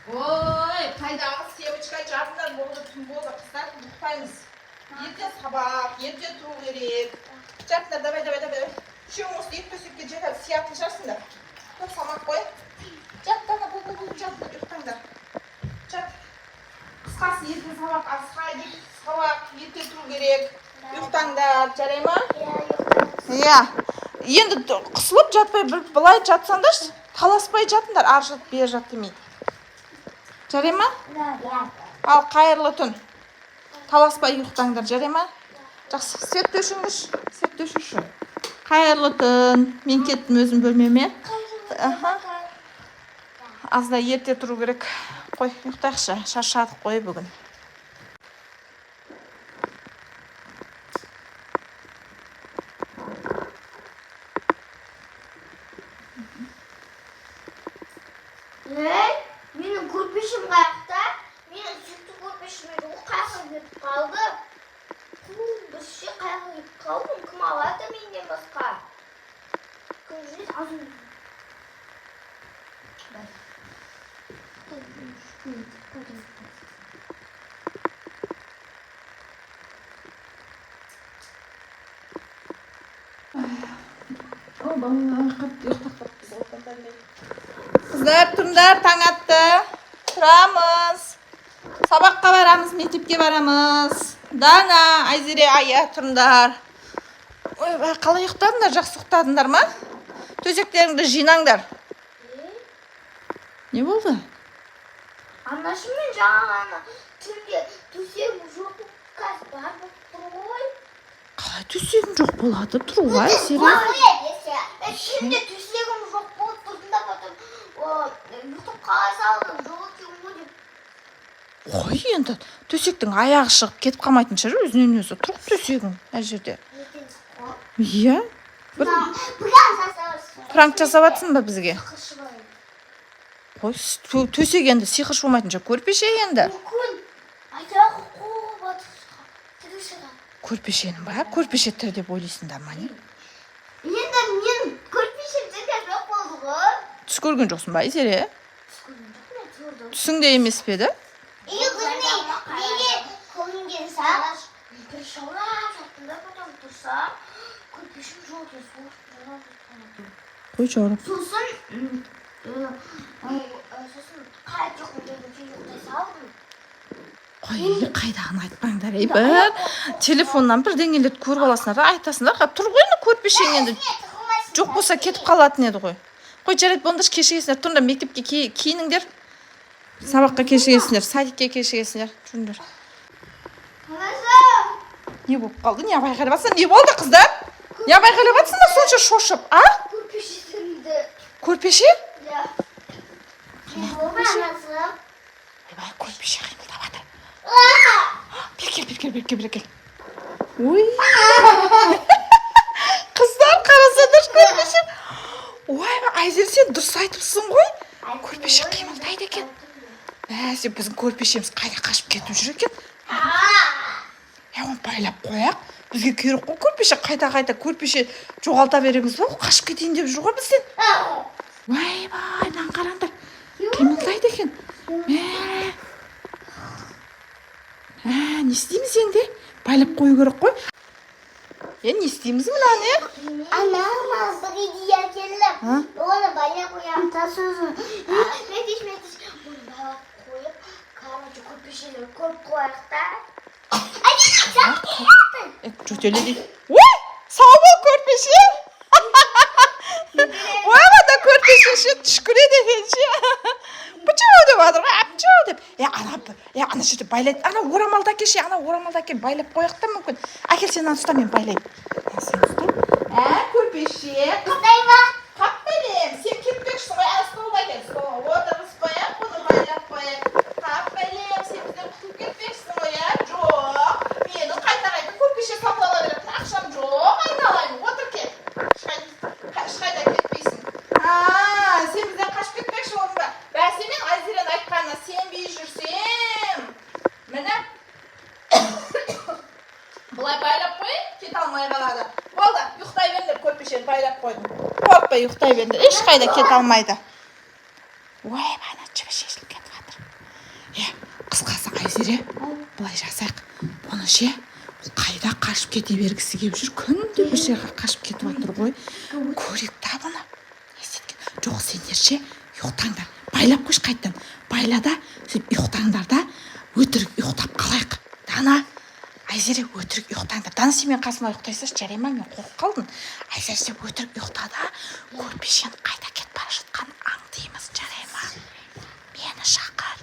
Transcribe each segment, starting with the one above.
Ой, қайдағы севочка жабыңдар болды, түн болды, қыздар ұйықтаймыз. Ертең сабақ, ертең тұру керек. Жатыңдар, давай. Үшеуің осы екі төсекке жетіп сиятын шығарсыңдар. Көп салмақ қойып. Жаттана болды, жатыңдар, ұйықтаңдар. Жат. Қысқасы ертең сабақ, сабақ, ертең тұру керек. Ұйықтаңдар, жарай ма? Иә. Енді қысылып жатпай былай жатсаңдар, таласпай жатыңдар, ар жат, бер жат демейді. Жарай ма? Ал қайырлы түн. Таласпай ұйықтаңдар, жарай ма? Жақсы, свет төшіңізші. Қайырлы түн. Мен кеттім өзім бөлмеме. Азда ерте тұру керек. Қой, ұйықтайықшы. Шаршадық қой бүгін. Менің көрпешім қаяқта. Менің сүтті көрпешіме қайқы кетіп қалды. Бірше қайқы кетіп қалдым. Кім алады менден басқа? Кім жүреді? Азын. Қыздар, тұрыңдар, таң атты. Тұрамыз. Сабаққа барамыз, мектепке барамыз. Дана, Айзере, Ая, тұрыңдар. Ой, қалай ұйықтадыңдар, жақсы ұйықтадыңдар ма? Төсектеріңді жинаңдар. Не болды? Анашым мен жаңа түнде төсегім жоқ қазір бар болып тұр ғой. Қалай төсегім жоқ болады, тұр ғой, Айзере. Түнде төсегім жоқ болып тұрдым да потом ұйықтап қалай салдым, жоқ екен ғой деп. Қой енді, төсектің аяғы шығып кетіп қалмайтын шығар, өзінен өзі. Тұр төсегің, әр жерде. Иә? Пранк жасап жатсың ба бізге? Қой, төсек енді сиқыр шумайтын шығар, көрпеше енді. Көрпешенің ба? Көрпеше тір деп ойлайсыңдар ма? Енді мен көрпешем тірге жоқ болды ғой. Түс көрген жоқсың ба, Айзере? Түсіңде емес пе еді? Неге көңілген сағаш бір шаурап жаттым да потом тұрсам көрпешем жоқ екен. Қой жаурап. Сосын қайт жоқ деген ұйықтай салдым. Қой, қайдағын айтпаңдар, ей бір. Телефоннан бірдеңелерді көріп аласыңдар, айтасыңдар. Тұр ғой енді көрпешең енді. Жоқ болса кетіп қалатын еді ғой. Қой, жарайды, болыңдар, кешігесіңдер. Тұрыңдар, мектепке киініңдер. Сабаққа кешігесіңдер, садикке кешігесіңдер. Жүріңдер. Не болып қалды? Не байқайлап жатсың? Не болды, қыздар? Не байқайлап жатсыңдар сонша шошып, а? Көрпеше сіңді. Көрпеше? Иә. Көрпеше? Ойбай, көрпеше қимылдап жатыр. Бер кел. Ой. Қыздар, қарасаңдар көрпеше. Ойбай, Айзере, сен дұрыс айтыпсың ғой. Көрпеше қимылдайды екен. Бәсе, біздің көрпешеміз қайда қашып кетіп жүр екен. Оны байлап қояқ. Бізге керек қой көрпеше, қайта көрпеше жоғалта береміз ба? Қашып кетейін деп жүр ғой бізден. Ойбай, мынаны қараңдар. Қимылдайды екен. Не істейміз енді? Байлап қою керек қой. Не істейміз мынаны? Анама бір идея келді. Оны байлап қоямын да сосын. Метиш. Оны байлап қойып, короче, көрпешені көріп қояйық та. Жөтеле дейді. Ой, сау бол көрпеше. Ой, ана көрпешеше түшкіреді екенше. Бұчау деп адыр ғой, әпчау деп. Ана жерде байлайды. Ана орамалда әкелші, байлап қояқ та мүмкін. Әкел, сен аны ұста, мен байлайын. Сен ұста. Көрпеше. Қандай ма? Қап бәлем, сен кетпекшісің ғой, столға кел. Отырғыз қояқ, бұны байлап қояқ. Қап бәлем, сен бізден құтылып кетпекшісің ғой, жоқ. Мені қайта көрпеше сатып ала беретін ақшам жоқ, айналайын. Отыр кел. Ешқайда кетпейсің. Сен бізден қашып кетпекші болдың ба? Бәсе, мен Айзеренің айтқанына сенбей жүрсем. Міне. Бұлай байлап қойып, кете алмай қалады. Болды, ұйықтай беріңдер, көрпешені байлап қойдым. Қорықпай ұйықтай беріңдер, ешқайда кете алмайды. Ой, бана жібі шешіліп кетіп жатыр. Айзере, былай жасайық. Бұны ше, қайда қашып кете бергісі келіп жүр. Күнде бір жерге қашып кетіп отыр ғой. Көрейік та бұны. Жоқ, сендер ше, ұйықтаңдар. Байлап қойшы қайттан. Байлада, сөйтіп ұйықтаңдар да, өтірік ұйықтап қалайық. Дана, Айзере, өтірік ұйықтаңдар. Дана, сен мен қасымда ұйықтайсыз, жарай ма? Мен қорқып қалдым. Айзере, сен өтірік ұйықтада, көрпешен қайда кетіп бара жатқанын аңдимыз, жарай ма? Мені шақыр.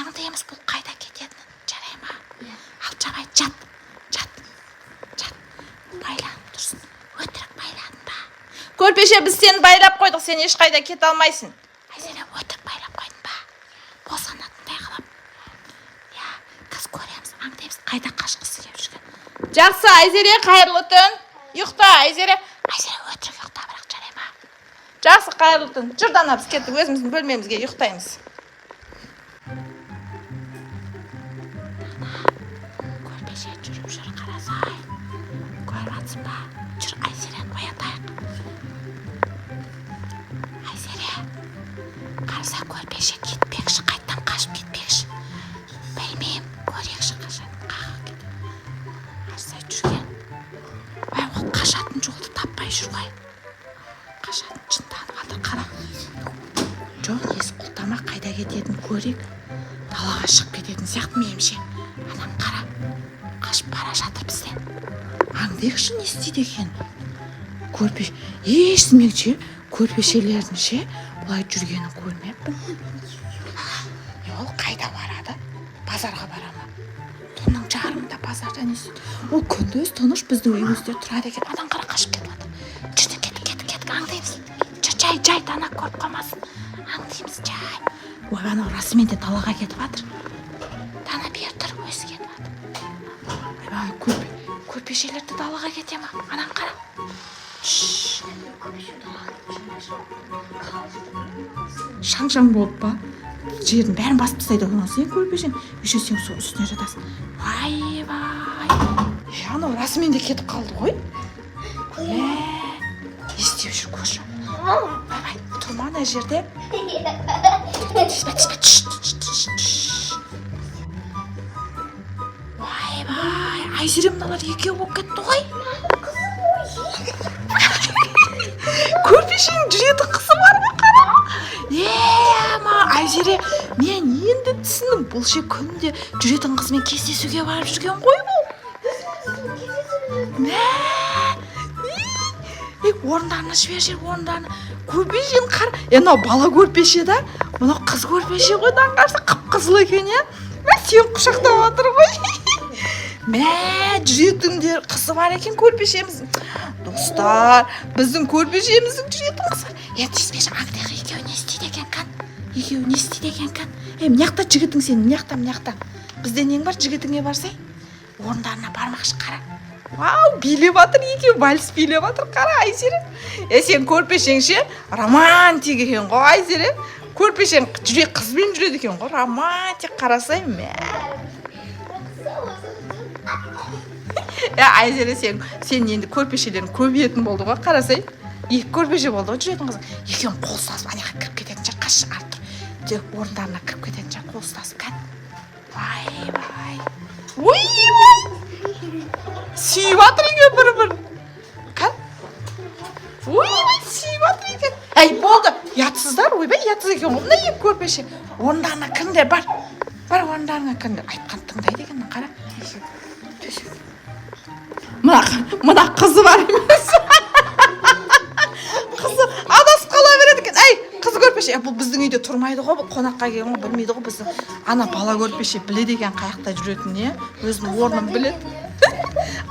Аңдимыз, бұл қайда кететінін, жарай ма? Ал жабай, жат. Байланып тұрсын. Өтірік байланба. Көрпеше, біз сені байлап қойдық, сен ешқайда кете алмайсың. Айзере, өтірік байлап қойдың ба? Босанатындай қылып. Я, қыз көреміз, аңдаймыз, қайда қашқысы келіп жүрген. Жақсы, Айзере, қайырлы түн. Ұйықта, Айзере. Айзере, өтірік ұйықта, бірақ жарай ма? Жақсы, қайырлы түн. Жүр Дана, біз кеттік, өзіміздің бөлмемізге ұйықтаймыз. Көрпеше, жүріп жүр, қарасай. Көріп атсын ба? Жүр, Айзерені оятайық. Айзере, қараса көрпеше кетпекші, қайттан қашып кетпекші. Білмеймін, көрекші қашатын қаға кетіп. Қарасай жүрген. Ой, ол қашатын жолды таппай жүр ғой. Қашатын жынданып жатыр, қара. Жоқ, есі құлтама, қайда кететін көрейік. Далаға шығып кететін сияқты меніңше. Анам қара, қашып бара жатыр бізден. Аңдайықшы не істейді екен? Көрпеш, естімекші, көрпешелердің ше, бұлай жүргенін көрмеппін. Ол қайда барады? Базарға бара ма? Түннің жарымында базарда не істейді? Ол күндіз тыныш біздің үйімізде тұрады екен. Адан қара қашып кетіп жатыр. Жүрді, кеттік, аңдаймыз. Жай, Дана көріп қалмасын. Аңдаймыз, жай. Ой, анау расымен де далаға кетіп жатыр. Дана бер тұр, өзі кетіп жатыр. Ой, көрпешелерді далаға кете ма? Анан қара. Шаң болып ба? Жердің бәрін басып тастайды ғой сен көрпешең. Еще сен сол үстіне жатасың. Вай. Анау расымен де кетіп қалды ғой. Не істеп жүр көрші. Бай, тұрма ана жерде. Тиспе. Вай, Айзере, мыналар екеу болып кетті ғой. Көрпешең жүретін қызы бар ма, қара? Айзере, мен енді түсіндім. Бұл ше күнде жүретін қызымен кездесуге барып жүрген ғой бұл. Орындарына жібер, орындарына. Көрпешен қара. Мынау бала көрпеше да, мынау қыз көрпеше ғой, қарсы қып-қызыл екен, я. Сен құшақтап отыр ғой. Жүретіндер қызы бар екен көрпешеміз. Достар, біздің көрпешеміздің жүретін қызы. Тиіспеші, аңдайғы екеуі не істейді екен кән? Мынақта жігітің сен, мынақта. Бізде нең бар, жігітіңе барсай? Орындарына бармақшы, қара. Вау, билеп батыр екеу, вальс билеп батыр, қара, Айзере. Сен көрпешең ше, романтик екен ғой, Айзере. Көрпешең қызбен жүреді екен ғой, романтик, қарасай, Айзере, сен енді көрпешелерің көбейетін болды ғой, қарасай. Екі көрпеше болды ғой жүретін қызың. Екеуін қол ұстасып, анаға кіріп кететін жа, қашы артыр. Орындарына кіріп кететін жа, қол ұстасып, кән. Вай. Ой! Сүйіп атыр екен бір-бір. Кән? Ой, сүйіп атыр екен. Болды, ятсыздар, ойбай, ятсыз екен. Онда екі көрпеше. Орындарына кіріңдер, бар. Бар, орындарына кіріңдер. Айтқан тыңдайды екен, қара. Мына қызы бар емес. Қызы адасып қала береді екен. Қыз көрпеше. Бұл біздің үйде тұрмайды ғой, бұл қонаққа келген ғой, білмейді ғой біздің. Ана бала көрпеше біледі екен қаяқта жүретін, не? Өзінің орнын біледі.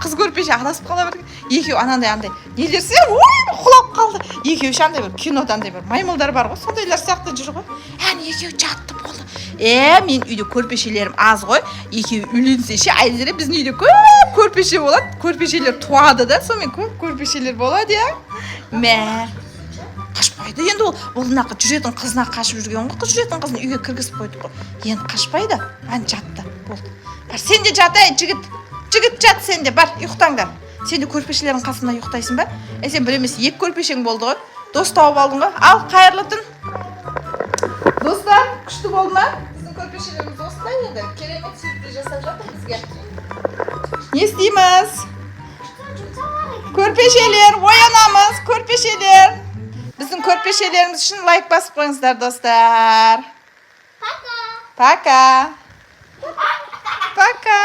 Қыз көрпеше адасып қала береді. Екеу анандай нелерсе, құлап қалды. Екеу андай бір кинодандай бір маймылдар бар ғой, сондайлар сияқты жүр ғой. Екеу жатты болды. Мен үйде көрпешелерім аз ғой. Екеу үйленсе ше, Айзере, біздің үйде көп көрпеше болады. Көрпешелер туады да, сонымен көп көрпешелер болады, я. Қашпайды. Енді ол жүретін қызына қашып жүрген ғой. Қыз жүретін қызын үйге кіргізіп қойды ғой. Енді қашпайды. Жатты. Болды. Сен де жат, жігіт жат, сен де бар, ұйықтаңдар. Сен де көрпешелердің қасында ұйықтайсың ба? Сен білемес, екі көрпешең болды ғой. Дос тауып алдың ғой. Ал, қайырлы түн. Достар, күшті болды ма? Біздің көрпешелеріміз осындай еді. Керемет sürpriz жасап жатыр бізге. Не істейміз? Көрпешелер, оянамыз, көрпешелер. Біздің көрпешелеріміз үшін лайк басып қойыңыздар, достар. Пока. Пока. Пока.